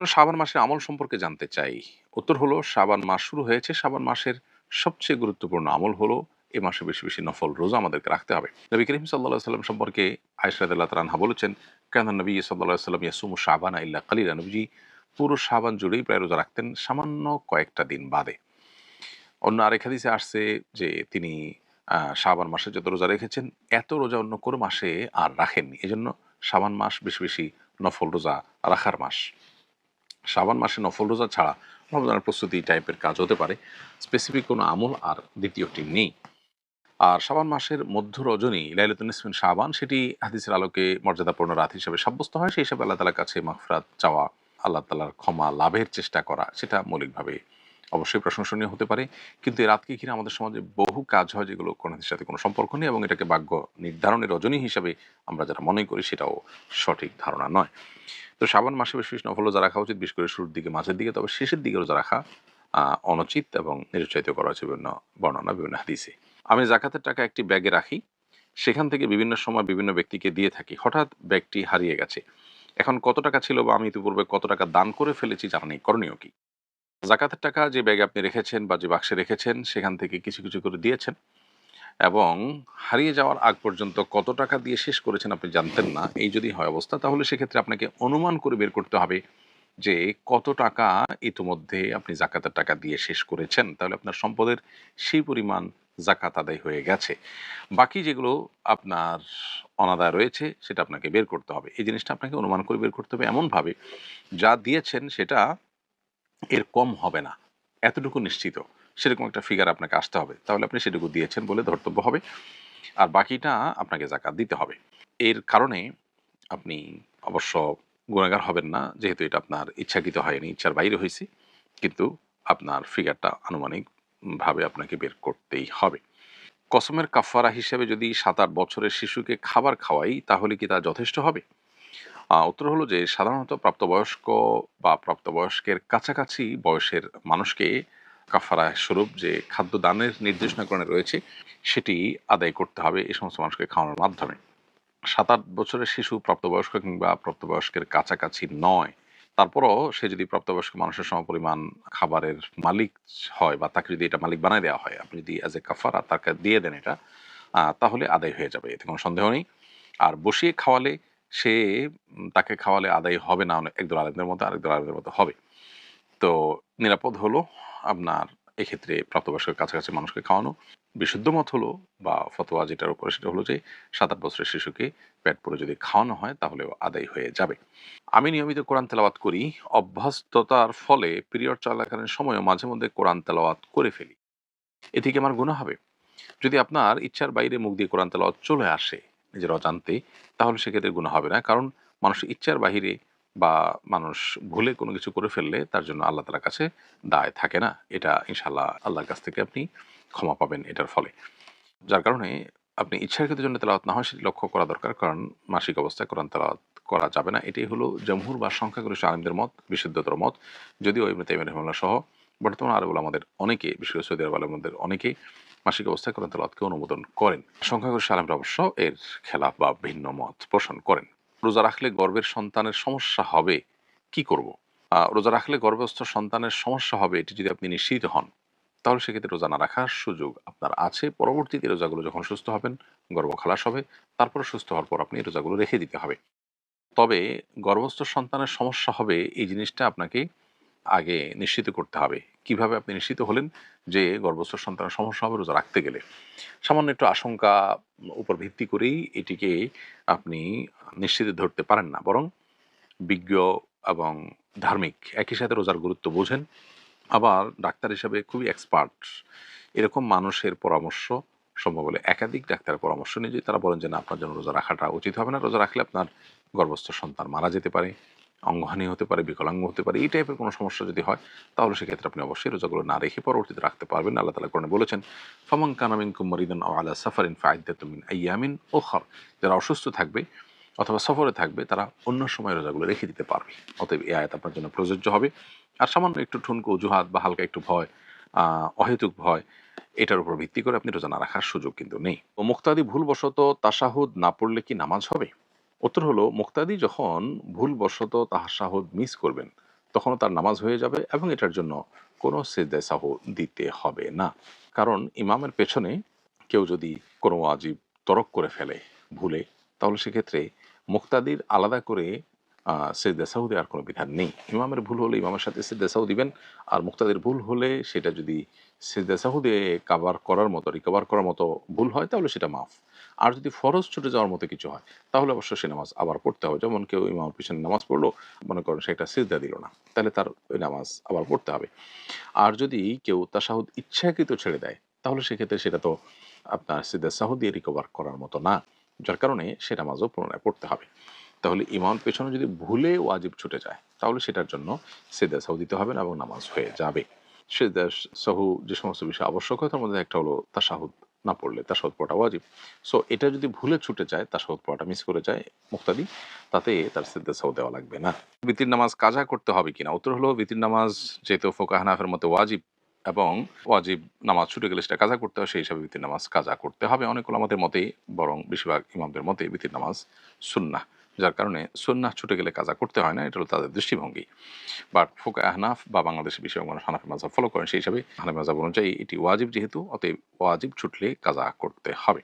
শাবান মাসের আমল সম্পর্কে জানতে চাই। উত্তর হলো শাবান মাস শুরু হয়েছে। শাবান মাসের সবচেয়ে গুরুত্বপূর্ণ আমল হলো এ মাসে বেশি, বেশি নফল রোজা আমাদেরকে রাখতে হবে। নবী করিম সাল্লাল্লাহু আলাইহি ওয়াসাল্লাম সম্পর্কে আয়েশা রাদিয়াল্লাহু তাআলা আনহা বলেছেন, কানা নবী সাল্লাল্লাহু আলাইহি ওয়াসাল্লাম ইয়াসুমু শাবানা ইল্লা কালিলা। নবীজি পুরো শাবান জুড়েই প্রায় রোজা রাখতেন সামান্য কয়েকটা দিন বাদে। অন্য আরেক হাদিসে আসছে যে তিনি শাবান মাসে যত রোজা রেখেছেন এত রোজা অন্য কোনো মাসে আর রাখেননি। এজন্য শাবান মাস বেশি, বেশি নফল রোজা রাখার মাস। শাবান মাসে নফল রোজা ছাড়া রমজানের প্রস্তুতি টাইপের কাজ হতে পারে। স্পেসিফিক কোনো আমল আর দ্বিতীয়টি নেই। আর শাবান মাসের মধ্য রজনী লাইলাতুন নিসফ মিন শাবান সেটি হাদিসের আলোকে মর্যাদাপূর্ণ রাত হিসেবে সাব্যস্ত হয়। সেই হিসাবে আল্লাহ তাআলার কাছে মাগফিরাত চাওয়া, আল্লাহ তাআলার ক্ষমা লাভের চেষ্টা করা সেটা মৌলিকভাবে অবশ্যই প্রশংসনীয় হতে পারে। কিন্তু এই রাতকে ঘিরে আমাদের সমাজে বহু কাজ হয় যেগুলো কোন হাদিসের সাথে কোনো সম্পর্ক নেই এবং এটাকে ভাগ্য নির্ধারণের রজনী হিসাবে আমরা যারা মনে করি সেটাও সঠিক ধারণা নয়। তো শাবান মাসে বেশি, বেশি নফল রোজা রাখা উচিত, বিশেষ করে শুরুর দিকে, মাঝের দিকে। তবে শেষের দিকে রোজা রাখা অনুচিত এবং নিরুৎসাহিত করা হয়েছে বিভিন্ন বর্ণনা, বিভিন্ন হাদিসে। আমি যাকাতের টাকা একটি ব্যাগে রাখি, সেখান থেকে বিভিন্ন সময় বিভিন্ন ব্যক্তিকে দিয়ে থাকি। হঠাৎ ব্যাগটি হারিয়ে গেছে। এখন কত টাকা ছিল বা আমি ইতিপূর্বে কত টাকা দান করে ফেলেছি জানা নেই, করণীয় কি? যাকাতের টাকা যে ব্যাগে আপনি রেখেছেন বা যে বাক্সে রেখেছেন সেখান থেকে কিছু, কিছু করে দিয়েছেন এবং হারিয়ে যাওয়ার আগ পর্যন্ত কত টাকা দিয়ে শেষ করেছেন আপনি জানতেন না। এই যদি হয় অবস্থা, তাহলে সেক্ষেত্রে আপনাকে অনুমান করে বের করতে হবে যে কত টাকা ইতিমধ্যে আপনি যাকাতের টাকা দিয়ে শেষ করেছেন। তাহলে আপনার সম্পদের সেই পরিমাণ যাকাত আদায় হয়ে গেছে। বাকি যেগুলো আপনার অনাদায় রয়েছে সেটা আপনাকে বের করতে হবে। এই জিনিসটা আপনাকে অনুমান করে বের করতে হবে এমনভাবে যা দিয়েছেন সেটা এর কম হবে না, এতটুকু নিশ্চিত। সেরকম একটা ফিগার আপনাকে আসতে হবে। তাহলে আপনি সেটুকু দিয়েছেন বলে ধর্তব্য হবে। আর বাকিটা আপনাকে যাকাত দিতে হবে। এর কারণে আপনি অবশ্য গুনাহগার হবেন না, যেহেতু এটা আপনার ইচ্ছাকৃত হয়নি, ইচ্ছার বাইরে হয়েছে। কিন্তু আপনার ফিগারটা আনুমানিকভাবে আপনাকে বের করতেই হবে। কসমের কাফারা হিসেবে যদি ৭-৮ বছরের শিশুকে খাবার খাওয়াই, তাহলে কি তা যথেষ্ট হবে? উত্তর হলো যে সাধারণত প্রাপ্তবয়স্ক বা প্রাপ্তবয়স্কের কাছাকাছি বয়সের মানুষকে কাফারা স্বরূপ যে খাদ্য দানের নির্দেশনা কোরআনে রয়েছে, সেটি আদায় করতে হবে এই সমস্ত মানুষকে খাওয়ানোর মাধ্যমে। ৭-৮ বছরের শিশু প্রাপ্তবয়স্ক কিংবা প্রাপ্তবয়স্কের কাছাকাছি নয়। তারপরও সে যদি প্রাপ্তবয়স্ক মানুষের সমপরিমাণ খাবারের মালিক হয় বা তাকে যদি এটা মালিক বানায় দেওয়া হয়, আপনি যদি অ্যাজ এ কাফারা তাকে দিয়ে দেন এটা, তাহলে আদায় হয়ে যাবে। এতে কোনো সন্দেহ নেই। আর বসিয়ে খাওয়ালে সে তাকে খাওয়ালে আদায় হবে না, একদল আলেমদের মতো, আরেকদল আলেমদের মতো হবে। তো নিরাপদ হলো আপনার এক্ষেত্রে প্রাপ্তবয়স্কের কাছাকাছি মানুষকে খাওয়ানো। বিশুদ্ধ মত হলো বা ফতোয়া যেটার উপরে সেটা হলো যে ৭-৮ বছরের শিশুকে পেট পুরে যদি খাওয়ানো হয় তাহলেও আদায় হয়ে যাবে। আমি নিয়মিত কোরআন তেলাওয়াত করি। অভ্যস্ততার ফলে পিরিয়ড চলাকালীন সময়েও মাঝে মধ্যে কোরআন তেলাওয়াত করে ফেলি। এতে কি আমার গুনাহ হবে? যদি আপনার ইচ্ছার বাইরে মুখ দিয়ে কোরআন তেলাওয়াত চলে আসে নিজের অজান্তে, তাহলে সেক্ষেত্রে গুনাহ হবে না। কারণ মানুষের ইচ্ছার বাহিরে বা মানুষ ভুলে কোনো কিছু করে ফেললে তার জন্য আল্লাহ তাআলার কাছে দায় থাকে না। এটা ইনশাআল্লাহ আল্লাহর কাছ থেকে আপনি ক্ষমা পাবেন এটার ফলে। যার কারণে আপনি ইচ্ছাকৃত জন্য তেলাওয়াত না হয় সেটি লক্ষ্য করা দরকার। কারণ মাসিক অবস্থায় কোরআন তেলাওয়াত করা যাবে না। এটাই হলো জমহুর বা সংখ্যাগরিষ্ঠ আলেমদের মত, বিশুদ্ধতর মত। যদিও ইবনে তাইমিয়া রাহিমাহুল্লাহ সহ বর্তমান আরব উলামাদের অনেকে, বিশেষ করে সৌদি আরব আলেমদের অনেকেই মাসিক অবস্থায় কোরআন তেলাওয়াতকে অনুমোদন করেন। সংখ্যাগরিষ্ঠ আলেমরা অবশ্য এর খেলাফ বা ভিন্ন মত পোষণ করেন। রোজা রাখলে গর্ভের সন্তানের সমস্যা হবে, কি করব? রোজা রাখলে গর্ভস্থ সন্তানের সমস্যা হবে এটি যদি আপনি নিশ্চিত হন, তাহলে সেক্ষেত্রে রোজা না রাখার সুযোগ আপনার আছে। পরবর্তীতে রোজাগুলো যখন সুস্থ হবেন, গর্ভ খালাস হবে, তারপরে সুস্থ হওয়ার পর আপনি রোজাগুলো রেখে দিতে হবে। তবে গর্ভস্থ সন্তানের সমস্যা হবে এই জিনিসটা আপনাকে আগে নিশ্চিত করতে হবে। কিভাবে আপনি নিশ্চিত হলেন যে গর্ভস্থ সন্তানের সমস্যা হবে রোজা রাখতে গেলে? সামান্য একটু আশঙ্কা উপর ভিত্তি করেই এটিকে আপনি নিশ্চিত ধরতে পারেন না। বরং বিজ্ঞ এবং ধার্মিক একই সাথে রোজার গুরুত্ব বোঝেন, আবার ডাক্তার হিসাবে খুবই এক্সপার্ট এরকম মানুষের পরামর্শ, সম্ভব হলে একাধিক ডাক্তারের পরামর্শ নিয়ে যদি তারা বলেন যে না আপনার জন্য রোজা রাখাটা উচিত হবে না, রোজা রাখলে আপনার গর্ভস্থ সন্তান মারা যেতে পারে, অঙ্গহানি হতে পারে, বিকলাঙ্গ হতে পারে, এই টাইপের কোনো সমস্যা যদি হয়, তাহলে সেক্ষেত্রে আপনি অবশ্যই রোজাগুলো না রেখে পরবর্তীতে রাখতে পারবেন। আল্লাহ তাআলা কোরআনে বলেছেন, ফামান কানা মিনকুম মারিদান আও আলা সাফারিন ফাইদ্দাতুম মিন আইয়ামিন উখর। যারা অসুস্থ থাকবে অথবা সফরে থাকবে তারা অন্য সময় রোজাগুলো রেখে দিতে পারবে। অতএব এই আয়াত আপনার জন্য প্রযোজ্য হবে। আর সামান্য একটু ঠুনকো অজুহাত বা হালকা একটু ভয়, অহেতুক ভয়, এটার উপর ভিত্তি করে আপনি রোজা না রাখার সুযোগ কিন্তু নেই। ও মুক্তাদি ভুলবশত তাশাহুদ না পড়লে কি নামাজ হবে? উত্তর হলো মুক্তাদি যখন ভুলবশত তাশাহুদ মিস করবেন, তখনও তার নামাজ হয়ে যাবে এবং এটার জন্য কোনো সিজদায়ে সাহু দিতে হবে না। কারণ ইমামের পেছনে কেউ যদি কোনো ওয়াজিব তরক করে ফেলে ভুলে, তাহলে সেক্ষেত্রে মুক্তাদির আলাদা করে সিজদায়ে সাহু দেওয়ার কোনো বিধান নেই। ইমামের ভুল হলে ইমামের সাথে সিজদায়ে সাহু দিবেন, আর মুক্তাদির ভুল হলে সেটা যদি সিজদায়ে সাহু দিয়ে রিকভার করার মতো ভুল হয় তাহলে সেটা মাফ। আর যদি ফরজ ছুটে যাওয়ার মতো কিছু হয় তাহলে অবশ্য সে নামাজ আবার পড়তে হবে। যেমন কেউ ইমামের পিছনে নামাজ পড়লো, মনে করেন সে একটা সিজদা দিল না, তাহলে তার ওই নামাজ আবার পড়তে হবে। আর যদি কেউ তাশাহুদ ইচ্ছাকৃত ছেড়ে দেয় তাহলে সেক্ষেত্রে সেটা তো আপনার সিজদায়ে সাহু দিয়ে রিকভার করার মতো না, যার কারণে সে নামাজও পুনরায় পড়তে হবে। তাহলে ইমামের পেছনে যদি ভুলে ওয়াজিব ছুটে যায় তাহলে সেটার জন্য সিজদায়ে সাহু দিতে হবে না এবং নামাজ হয়ে যাবে। সিজদায়ে সাহু যে সমস্ত বিষয় আবশ্যক হয় তার মধ্যে একটা হলো তাশাহুদ না পড়লে তাশাহুদ পড়াটা ওয়াজিব। সো এটা যদি ভুলে ছুটে যায়, তাশাহুদ পড়াটা মিস করে যায় মুক্তাদি, তাতে তার সিজদায়ে সাহু দেওয়া লাগবে না। বিতির নামাজ কাজা করতে হবে কিনা? উত্তর হলো বিতির নামাজ যেহেতু ফুকাহা হানাফির মতে ওয়াজিব এবং ওয়াজিব নামাজ ছুটে গেলে সেটা কাজা করতে হয়, সেই হিসাবে বিতির নামাজ কাজা করতে হবে। অনেক ওলামাদের মতেই, বরং বেশিরভাগ ইমামদের মতে বিতির নামাজ সুন্নাহ। যার কারণে সুন্নাহ ছুটে গেলে কাজা করতে হয় না, এটা হলো তাদের দৃষ্টিভঙ্গি। বাট ফুকাহা আহনাফ বা বাংলাদেশের বেশিরভাগ মানুষ হানাফি মাযহাব ফলো করেন, সেই হিসাবে হানাফি মাযহাব অনুযায়ী এটি ওয়াজিব, যেহেতু অতএব ওয়াজিব ছুটলে কাজা করতে হবে।